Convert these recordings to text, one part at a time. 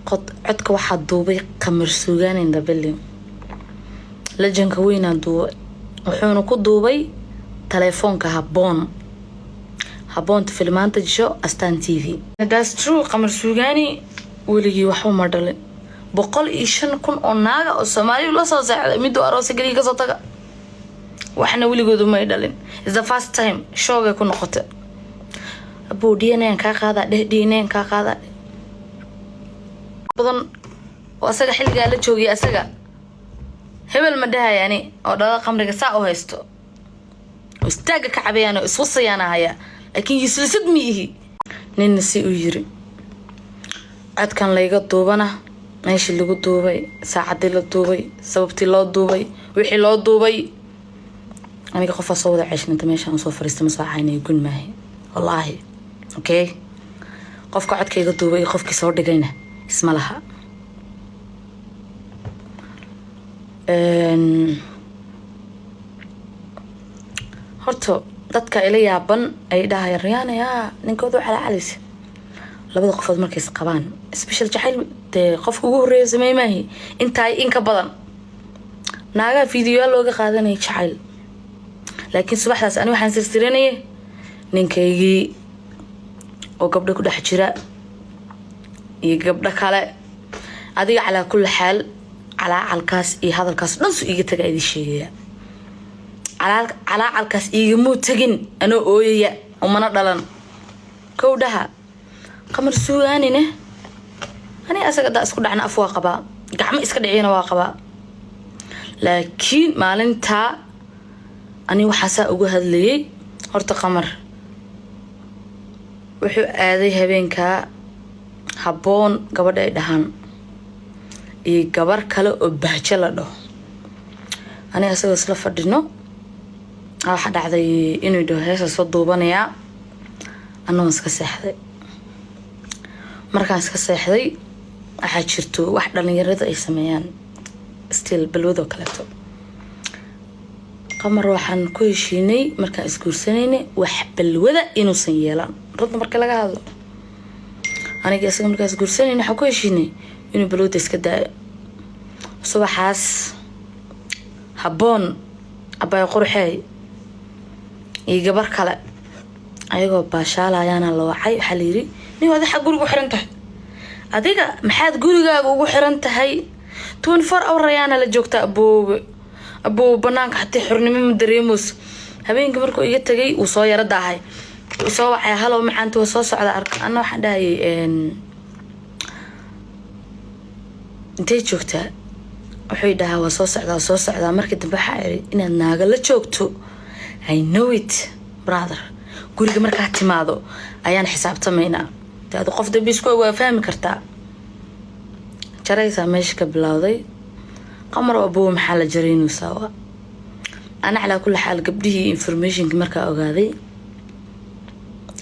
قد عدك واحد دوبي قمر سوغان إن دبلي لجن كوينا دو وحونو كو دوبي تليفون كهبون هبون تفيلمان تجو أستان تيفي that's true قمر سوغاني وليجي وحو مردلين بقول إيشان كون أوناغا أو سومالي ولا سو ساعد ميدو أروسي قلي كسوتاغا وحنا وليجو دو ما يدلين it's the first time شوغا كون نقطة أبو دينين كاقادا دينين كاقادا بدن وأساقا حلقا لجوغي أساقا هبل مدها يعني أو دادا قمريقا ساعو هايستو واستاقا كعبيانا اسوصيانا هيا لكن يسلسد ميهي نين نسي ويري عاد كان لايقا دوبانا ماشي اللي قد دوباي ساعدي لا دوباي سببتي لا دوباي وحي لا دوباي أنا قفا صودا عيشنا انت ماشي أنصو فريست مساعيني يقول ماهي والله اوكي قفك عدك يقا دوباي قفك صور دقينا اسم لها horto dadka ila yaaban ay dhahay Riyaana yaa ninkoodu cala calis labada qofood markay is qabaan special jacayl qofka ugu horeeyo sameeyay intaay in ka badan naaga video looga qaadanay jacayl laakiin subaxdaas ani waxaan sirtiranay ninkaygii oo gabdho ku dhex jira iyo gabdho kale adiga cala kulli xaal cala calkaas iyo hadalkaas dhan soo iga tagay idin sheegaya على عالكاس إيجمو تجين أنا أويا ومنا دلنا كودها قمر سواني نه أنا أسقط أسقط عن أفواق بقى قعم إسقط عينا واقبا لكن ما لنتا أنا وحسا أجهد لي هرت قمر وحو هذه هبينك هبون قبل دهان قبر كله وبهجلة ده أنا أسقط سلفة دينو waxa dhacday inuu doo heesa soo duubanaya anoo iska seexday markaan iska seexday waxa jirto wax dhalinyarada ay sameeyaan still balwado kaleeto qamar waxaan ku heshiinay markaan isguursanayna wax balwada inuu san yeelan rad marka laga hadlo aniga isaga markaan isguursanayna waxa ku heshiinay inuu balwada iska daayo subaxaas haboon abay qurxay gabar kale ayagoo baashaalayana la wacay waxa la yiri nin wada xaq guriga xiran tahay adiga maxaad gurigaaga ugu xiran tahay 24 hour ayaana la joogta aboo banaanka xatii xornimo ma dareemus habeenkii markuu iga tagay uu soo yara daahay uu soo wacay halo macaantu soo socda arka ana waxa dhahay intee joogta wuxuu dhahaa waa soo socda markii dambe waxa ay inaad naaga la joogto I know it brother guriga markaa timaado ayaan xisaabtamaynaa taado qof dambiis ku waa fahmi kartaa jaraysa meesha ka bilowday qamar abuu maxaa la jaraynu sawa ana ala kulli xaal gabdhihii information markaa ogaaday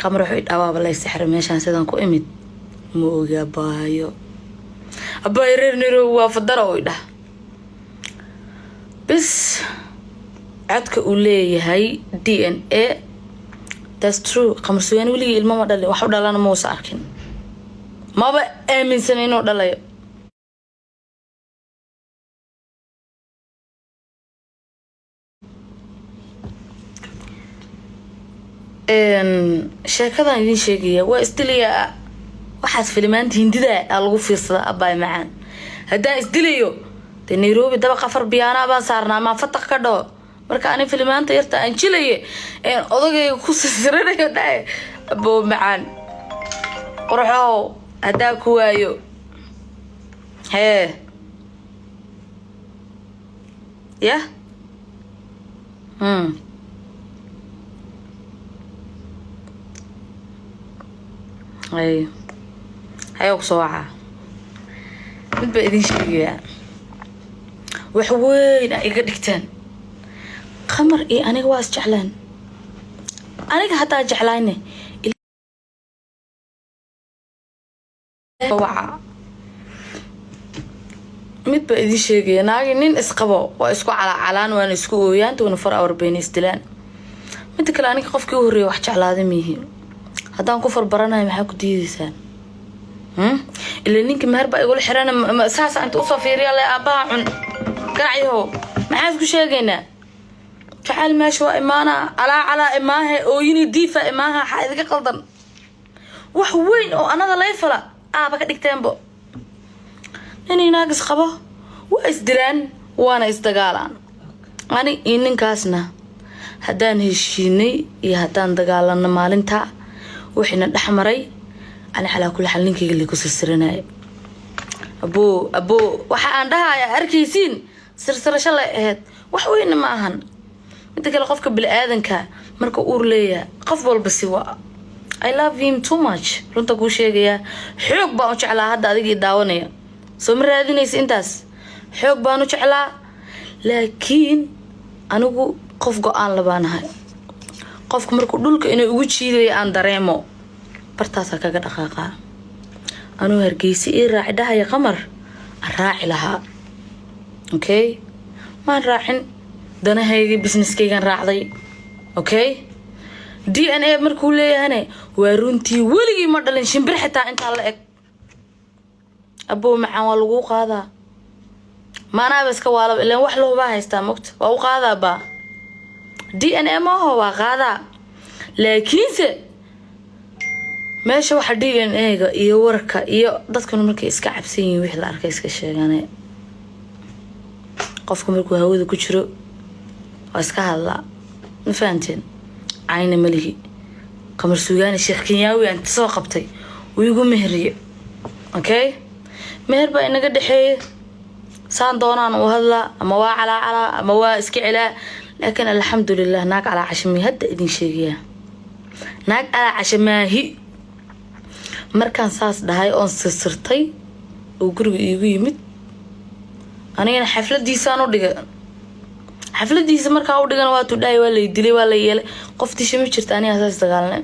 qamar wuxuu dhawaaba la sixir meeshan sidan ku imid ma ogaa baayo abay reerniro waa fadara oo idha bis عدك أولي هاي DNA that's true قمر سويان ولي الماما دالي وحاول دالانا موسى أركين ما بقى من سنين ودالي شاكدا يدين شاكية وإستليا واحد فيلمان هندي ألغو في الصلاة أباي معان هدا إستليو دي نيروبي دابا قفر بيانا باسارنا ما فتق كدو marka aan filmaanta yarta aan jilay odagay ku siranayo dhaay abo macaan qorxo hada ku waayo ya ay ku soo waxa mid ba idin sheegaya wax weyn ay iga dhigtaan قمر أنا واس جعلان أنا حتى جعلانة وعى mid ba idin sheegay naagi nin isqabo waa isku calaan waan isku ooyaan toona far awr been istilaan mid kale aniga qofkii u horeeyay wax jeclaaday mihiin hadaan ku farbaranahay maxaa ku diidaysaan اللي نينك مهربا يقول حرانا أساسا أنت أصفير يلا أباع قرعيه ما حاسكو شاقينا تعال ما شو إمانا على إماها أو يني ديفا إماها حايدك قلدن وحوين أو أنا لا يفلا بك ديكتين بو إني ناقص خبا وإسدلان وأنا إستقالان أنا إنن كاسنا هدان هشيني هدان دقالان مالنتا وحنا دحمري أنا على كل حال نينكي اللي كسرسرناي أبو waxa aan dhahayaa arkaysiin sirsirasho la ahayd wax weyn ma ahan inta kale qofka bil aadanka marka uu leeyahay qof walba si waa I love him too much runta ku sheegaya xoog baan u jeclaa hadda adiga daawanaya soo ma raadinaysa intaas xoog baan u jeclaa laakiin anigu qof go'aan labaanahay qofku markuu dhulka inuu ugu jiiday aan dareemo bartaas kaga dhaqaaqa anuu hargeysi raaci dhahay qamar raaci lahaa okay maan raacin danahayga businesskaygan raacday okay DNA markuu leeyahay waa runtii waligii ma dhalin shimbir xitaa inta la eg aboo macaan waa lagu qaadaa maana baska waala ilaan wax loo baa haystaa mogta waa u qaadaa ba DNA ma waa qaadaa laakiinse meesha waxa DNA-ga iyo warka iyo dadkuna markay iska cabsan yihiin wixii la arkay iska sheeganay qofku markuu hawada ku jiro waa iska hadlaa ma fahanteen ayna malihi qamar suugaani sheekh Kenyaawi aan soo qabtay uu igu mehriye okay meher baa inaga dhaxeeyay saan doonaan u hadlaa ama waa cala ama waa iska cilaa laakiin alxamdulillah naag cala cashmi hadda idin sheegaya naag cala cashmaahi markaan saas dhahay oon sirtay oo guriga iigu yimid anigana xafladiisaan u dhigay xafladiisa markaa u dhigan waa tudhay waa la dilay waa la yeelay qoftii shimi jirta aniga asaas dagaalnay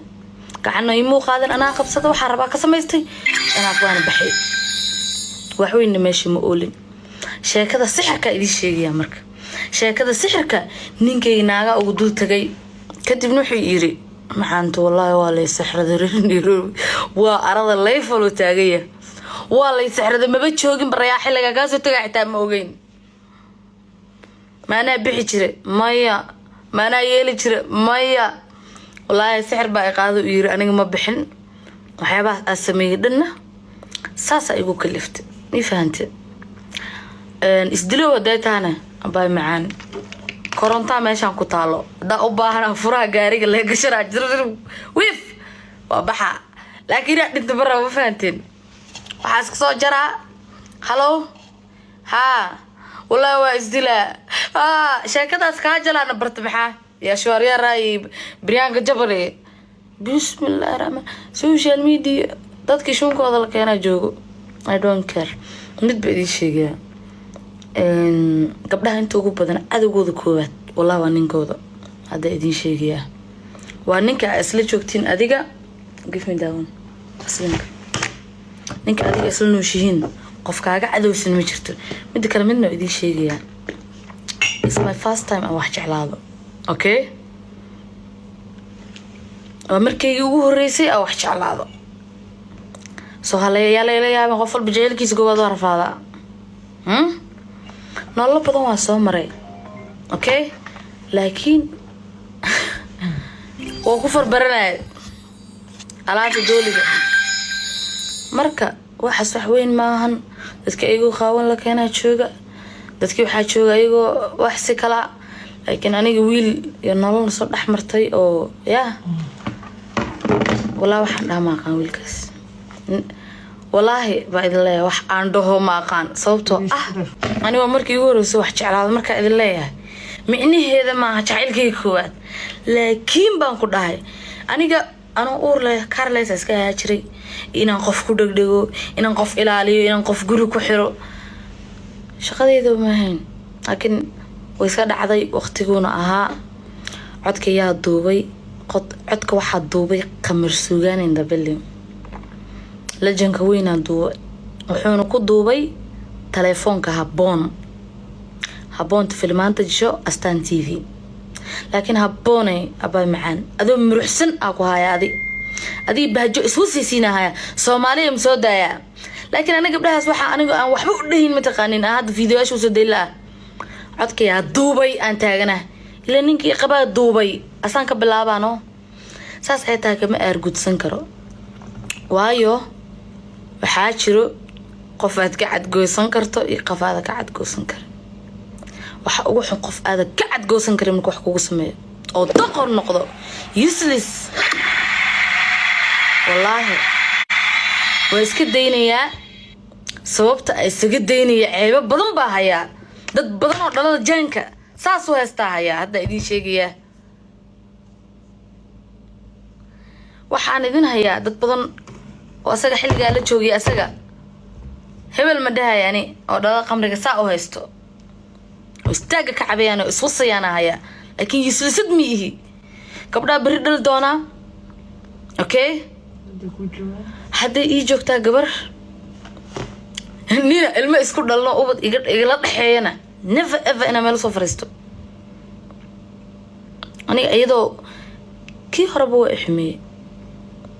gacan ay muu qaadan anaa qabsada waxa rabaa ka samaystay anaa baan baxay wax weyn meeshii ma oolin sheekada sixirka idin sheegaya marka sheekada sixirka ninkay naaga ugu dul tagay kadibna wuxuu yiri maxaantu wallahi waa la sixraday waa arada leefalo taagaya waa la sixraday maba joogin barayaaxi laga ka soo tagay xitaa ma ogeyn maana bixi jire maya maana yeeli jire maya wallahi sixir baa qaado u yiri aniga ma bixin waxyaabaha asameeyay dhanna saas ay ugu kaliftay mi fahanteen isdilo wadaytaana abay macaan koronta meeshan ku taalo da u baahan furaha gaariga la gashaa jir wiif waa baxa laakiin dhigta barra ma fahanteen waxa iska soo jaraa hello ha wallahi waa isdila sheekadaas ka jalaana bartabaxa يا شواريا راي بريانك جبري بسم الله الرحمن سوشيال ميديا dadki shunkooda la keenay joogo I don't care mid ba idin sheegaya gabdhaha inta ugu badan adagooda koowaad wallahi waa ninkooda hada idin sheegaya waa ninka isla joogtiin adiga give me down aslinka ninka adiga isla nooshihiin qofkaaga cadowsan ma jirto mid kale midna idin sheegaya it's my first time aan wax jeclaado okay markii ugu horeysay aan wax jeclaado soo haleeyaa qof walba jeelkiisa goobad waa rafaada nolol badan waa soo maray okay laakiin oo ku farbaranay alaabta dooliga marka waxa sax weyn maahan dadka igu qaawan la keenay jooga dadkii waxa jooga ayagoo wax si kala laakiin aniga wiil iyo nolol soo dhaxmartay oo yaa wala waxaan dhamaa wiilkaas والله بعد الله وح عنده ما قان صوته أنا ومركي يقولوا سوى حجعل مركا إذا الله معني هذا ما حجعل كي كوات لكن بانكو هاي أنا أقول له كارليس أسكا هشري إن نقف كودك دعو إن نقف إلى عليه إن نقف جرو كحرو شقدي ذو مهين لكن ويسكت عضي وقت يكون عدك يا دوبي قد عدك واحد دوبي كمر سوغان إن دبليم لجنك وين دوبي وحنا كدوبي تليفونك هبون تفيلمان تجو أستان تي في لكن هبوني أبا معان أدو مرحسن أكو هاي هذه أدي بهجو إسوسي سينا هيا سومالي مسودة يا لكن أنا قبلها وحا أنا وحبو دهين متقانين هذا فيديوهاش وسودي الله عدك يا دوبي أنت أنا إلا نينكي قبا دوبي أصلا كبلابانو saas ay tahay kama aargudsan karo waayo waxaa jiro qof aad ka cadgoosan karto iyo qof aad ka cadgoosan karin waxa ugu xun qof aad ka cadgoosan karin marka wax kugu sameeyo oo doqor noqdo useless wallahi way iska daynayaa sababta ay isaga daynaya ceebo badan baa haya dad badan oo dhalada jaanka saas u heestaa haya hadda idin sheegaya waxaan idin hayaa dad badan oo asaga xilliga la joogay asaga hebel ma dhahayani oo dhalada qamriga saa u haysto oo istaaga ka cabayaan oo iswasayaan haya laakiin yislisad miihi gabdha bari dhal doona okay hadda ii joogtaa gabar nina ilma isku dhalno ubad igala dhaxeeyana never ever ina meel soo fariisto aniga iyadoo kii horeba waa xumiyay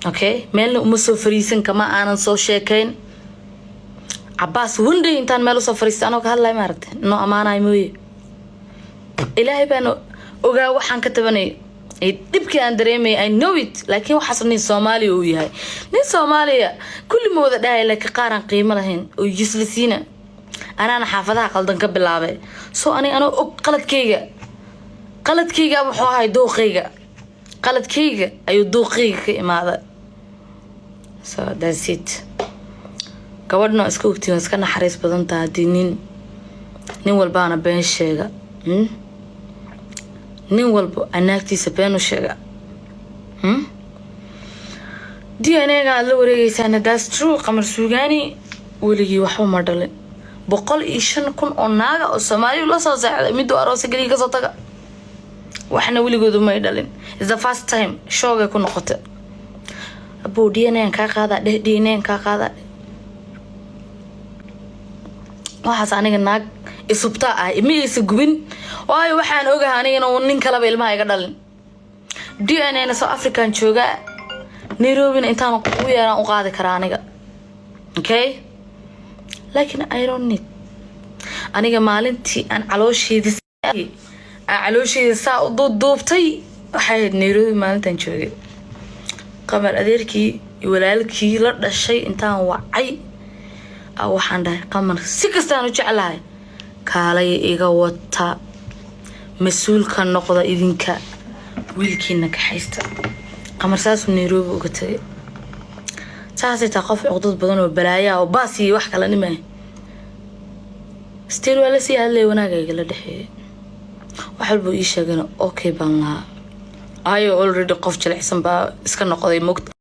okay meelna uma soo fariisan kama aanan soo sheekayn Abbas wunde intaan meel soo fariisto anoo ka hadlay maartay no amaanay mooyee ilaahay baan ogaa waxaan ka tabanay dibkii aan dareemay I know it laakiin waxa nin Soomaali uu yahay nin Soomaaliya kulli mooda dhahay laakiin qaaran qiimo lahayn oo jislisiina anana xaafadaha qaldan ka bilaabay soo anoo og qaladkayga wuxuu ahay dooqayga qaladkayga ayuu dooqayga ka imaaday so that's it gabadhna iska ogtiin iska naxariis badan tahay nin walbaana been sheega nin walba anaagtiisa been u sheega DNA-ga la wareegaysana that's true qamar suugaani weligii waxba ma dhalin 105,000 oo naaga oo Soomaaliya la soo saacday mid aroos galiga ka soo taga waxna weligoodu ma dhalin is the first time showga ku noqotay abuu DNA ka qaada DNA ka qaada waxaas aniga naag isubta ah imiisa gubin waayo waxaan ogahay aniga nin kala ilmaha iga dhalin DNA na South African jooga Nairobi intaan ugu yeeran u qaadi karaa aniga okay laakiin I don't need aniga maalintii aan caloosheeda saa u duubtay waxay Nairobi maalintan joogay qamar adeerkii walaalkii la dhashay intaan wacay waxaan dhahay qamar si kastaan u jeclahay kaalay iga wata mas'uulka noqda idinka wiilkiina ka haysta qamar saas Nairobi uga tagay saasay taa qof codad badan oo balaaya oo baasi wax kala nimay still wala si hadlay wanaagayga la dhaxeeyay waxalbu ii sheegana okay baan la ayo already qof jilicsan baa iska noqday